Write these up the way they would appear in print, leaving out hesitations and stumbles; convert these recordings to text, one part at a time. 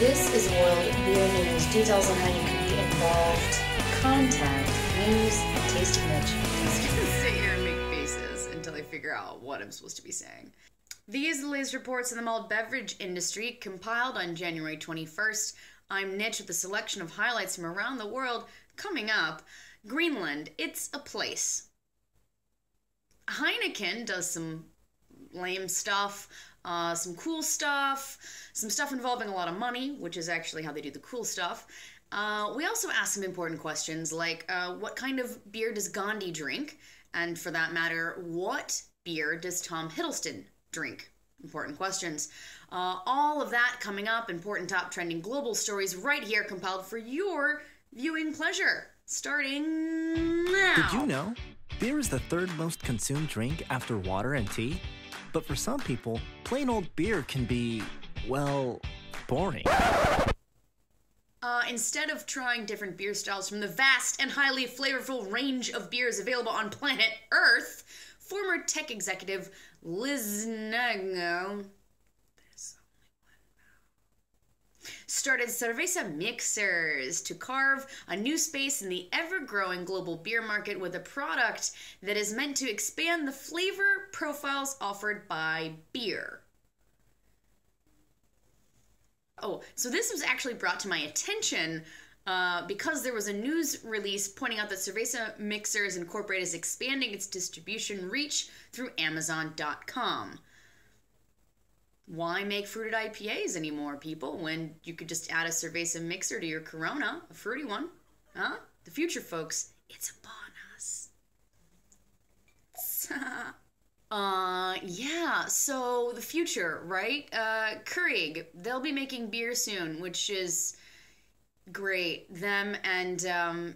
This is World Beer News. Details on how you can be involved. Contact news at Tasty Nitch. I'm just gonna sit here and make faces until I figure out what I'm supposed to be saying. These are the latest reports in the malt beverage industry, compiled on January 21st. I'm Nitch with a selection of highlights from around the world. Coming up, Greenland, it's a place. Heineken does some lame stuff, some cool stuff, some stuff involving a lot of money, which is actually how they do the cool stuff. We also ask some important questions like, what kind of beer does Ghandi drink? And for that matter, what beer does Tom Hiddleson drink? Important questions. All of that coming up, important top trending global stories right here, compiled for your viewing pleasure. Starting now. Did you know? Beer is the third most consumed drink after water and tea. But for some people, plain old beer can be, well, boring. Instead of trying different beer styles from the vast and highly flavorful range of beers available on planet Earth, former tech executive Liz Nago started cerveza mixers to carve a new space in the ever-growing global beer market with a product that is meant to expand the flavor profiles offered by beer. Oh, so this was actually brought to my attention because there was a news release pointing out that Cerveza Mixers Incorporated is expanding its distribution reach through Amazon.com. Why make fruited IPAs anymore, people, when you could just add a Cerveza Mixer to your Corona, a fruity one? Huh? The future, folks, it's upon us. Yeah, so the future, right? Keurig, they'll be making beer soon, which is great. Them and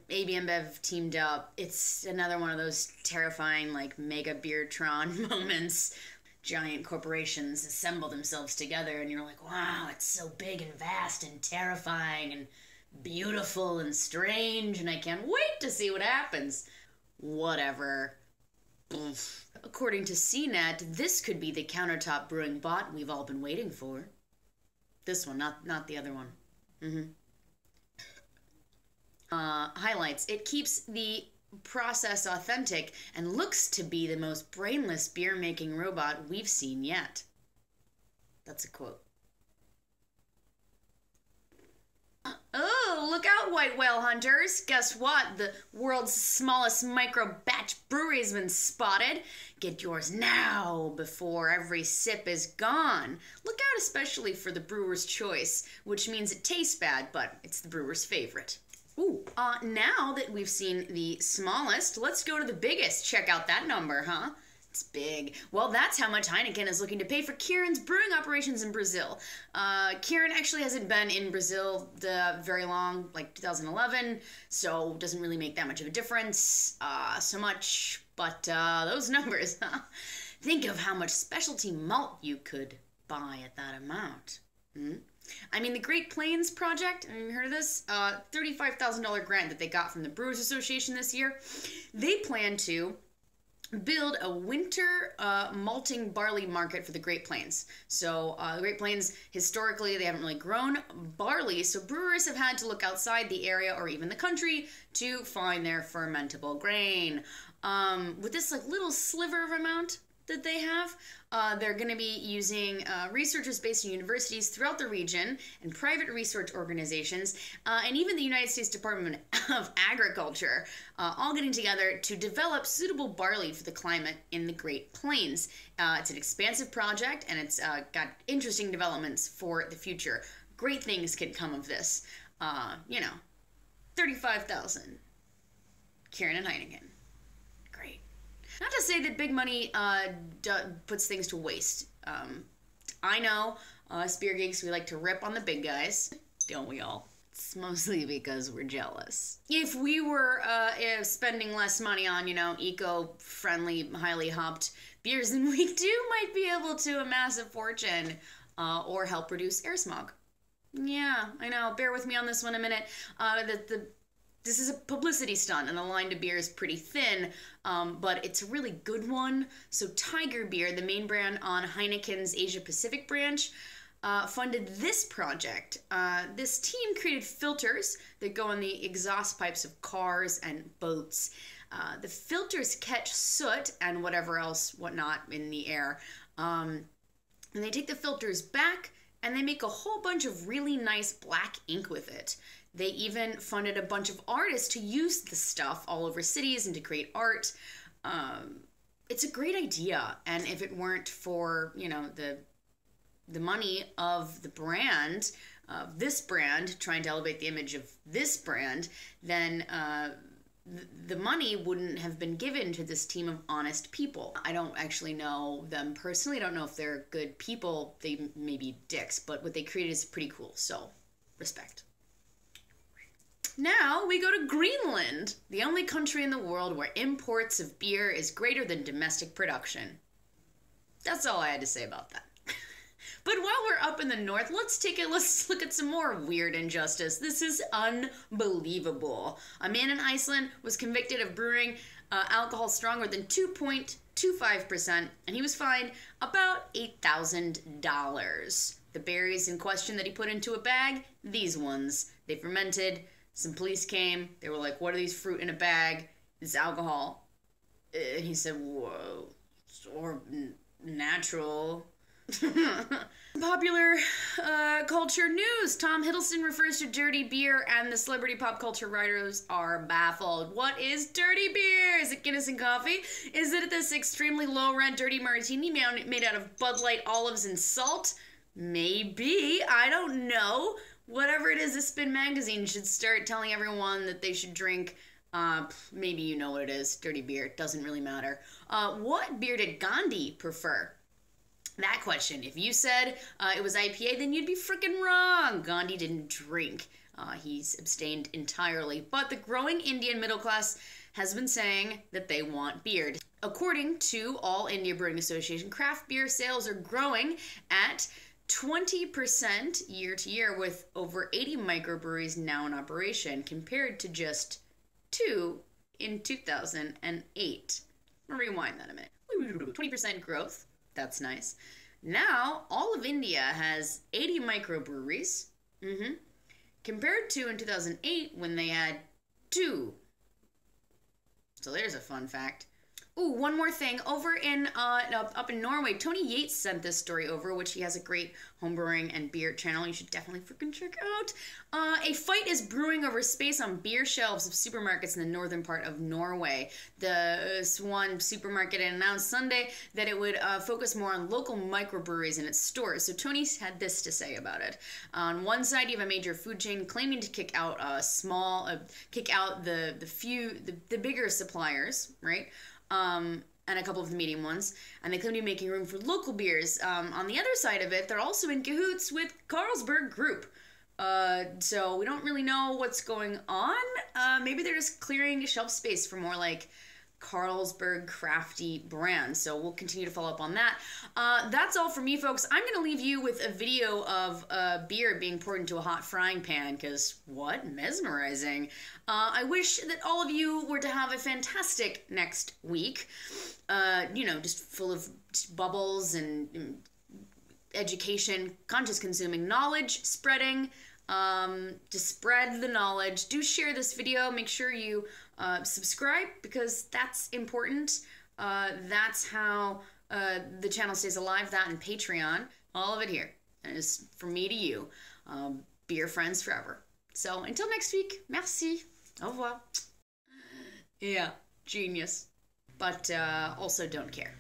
AB InBev teamed up. It's another one of those terrifying, like, mega Beertron moments. Giant corporations assemble themselves together, and you're like, wow, it's so big and vast and terrifying and beautiful and strange, and I can't wait to see what happens. Whatever. According to CNET, this could be the countertop brewing bot we've all been waiting for. This one, not the other one. Highlights. It keeps the process authentic and looks to be the most brainless beer-making robot we've seen yet. That's a quote. Oh, look out, white whale hunters. Guess what? The world's smallest micro-batch brewery's been spotted. Get yours now before every sip is gone. Look out especially for the brewer's choice, which means it tastes bad, but it's the brewer's favorite. Ooh, now that we've seen the smallest, let's go to the biggest. Check out that number, huh? It's big. Well, that's how much Heineken is looking to pay for Kirin's brewing operations in Brazil. Kirin actually hasn't been in Brazil very long, like 2011, so doesn't really make that much of a difference, but those numbers, huh? Think of how much specialty malt you could buy at that amount. I mean, the Great Plains Project, have you heard of this? $35,000 grant that they got from the Brewers Association this year. They plan to build a winter malting barley market for the Great Plains. So the Great Plains, historically, they haven't really grown barley, so brewers have had to look outside the area or even the country to find their fermentable grain. With this like little sliver of amount that they have, they're going to be using researchers based in universities throughout the region and private research organizations and even the United States Department of Agriculture, all getting together to develop suitable barley for the climate in the Great Plains. It's an expansive project, and it's got interesting developments for the future. Great things can come of this. You know, 35,000. Kirin and Heineken. Great. Not to say that big money puts things to waste. I know, us beer geeks, we like to rip on the big guys. Don't we all? It's mostly because we're jealous. If we were spending less money on, eco-friendly, highly hopped beers, then we too might be able to amass a fortune or help reduce air smog. Yeah, I know. Bear with me on this one a minute. This is a publicity stunt, and the line to beer is pretty thin, but it's a really good one. So Tiger Beer, the main brand on Heineken's Asia Pacific branch, funded this project. This team created filters that go in the exhaust pipes of cars and boats. The filters catch soot and whatnot in the air. And they take the filters back and they make a whole bunch of really nice black ink with it. They even funded a bunch of artists to use the stuff all over cities and to create art. It's a great idea, and if it weren't for, you know, the money of the brand, of this brand, trying to elevate the image of this brand, then the money wouldn't have been given to this team of honest people. I don't actually know them personally. I don't know if they're good people. They may be dicks, but what they created is pretty cool, so respect. Now we go to Greenland, the only country in the world where imports of beer is greater than domestic production. That's all I had to say about that. But while we're up in the north, let's look at some more weird injustice. This is unbelievable. A man in Iceland was convicted of brewing alcohol stronger than 2.25%, and he was fined about $8,000. The berries in question that he put into a bag, these ones. They fermented. Some police came. They were like, what are these fruit in a bag? It's alcohol. And he said, whoa, or natural. Popular culture news. Tom Hiddleson refers to dirty beer and the celebrity pop culture writers are baffled. What is dirty beer? Is it Guinness and coffee? Is it this extremely low-rent dirty martini made out of Bud Light, olives, and salt? Maybe. I don't know. Whatever it is, this Spin magazine should start telling everyone that they should drink, maybe you know what it is, dirty beer. It doesn't really matter. What beer did Ghandi prefer? That question. If you said it was IPA, then you'd be freaking wrong. Ghandi didn't drink. He's abstained entirely. But the growing Indian middle class has been saying that they want beer. According to All India Brewing Association, craft beer sales are growing at 20% year to year, with over 80 microbreweries now in operation, compared to just 2 in 2008. I'll rewind that a minute. 20% growth. That's nice. Now, all of India has 80 microbreweries, compared to in 2008 when they had 2. So there's a fun fact. Ooh, one more thing. Over in up in Norway, Tony Yates sent this story over, which he has a great homebrewing and beer channel. You should definitely freaking check out. A fight is brewing over space on beer shelves of supermarkets in the northern part of Norway. This one supermarket announced Sunday that it would focus more on local microbreweries in its stores. So Tony had this to say about it. On one side, you have a major food chain claiming to kick out the bigger suppliers, right? And a couple of the medium ones, and they claim to be making room for local beers. On the other side of it, they're also in cahoots with Carlsberg Group. So we don't really know what's going on. Maybe they're just clearing shelf space for more like Carlsberg crafty brands. So we'll continue to follow up on that. That's all for me, folks. I'm going to leave you with a video of beer being poured into a hot frying pan, because what? Mesmerizing. I wish that all of you were to have a fantastic next week. You know, just full of bubbles and education, conscious consuming, knowledge spreading. To spread the knowledge. Do share this video. Make sure you subscribe, because that's important. That's how the channel stays alive. That and Patreon. All of it here. And it's from me to you. Beer friends forever. So until next week, merci. Au revoir. Yeah, genius. But also don't care.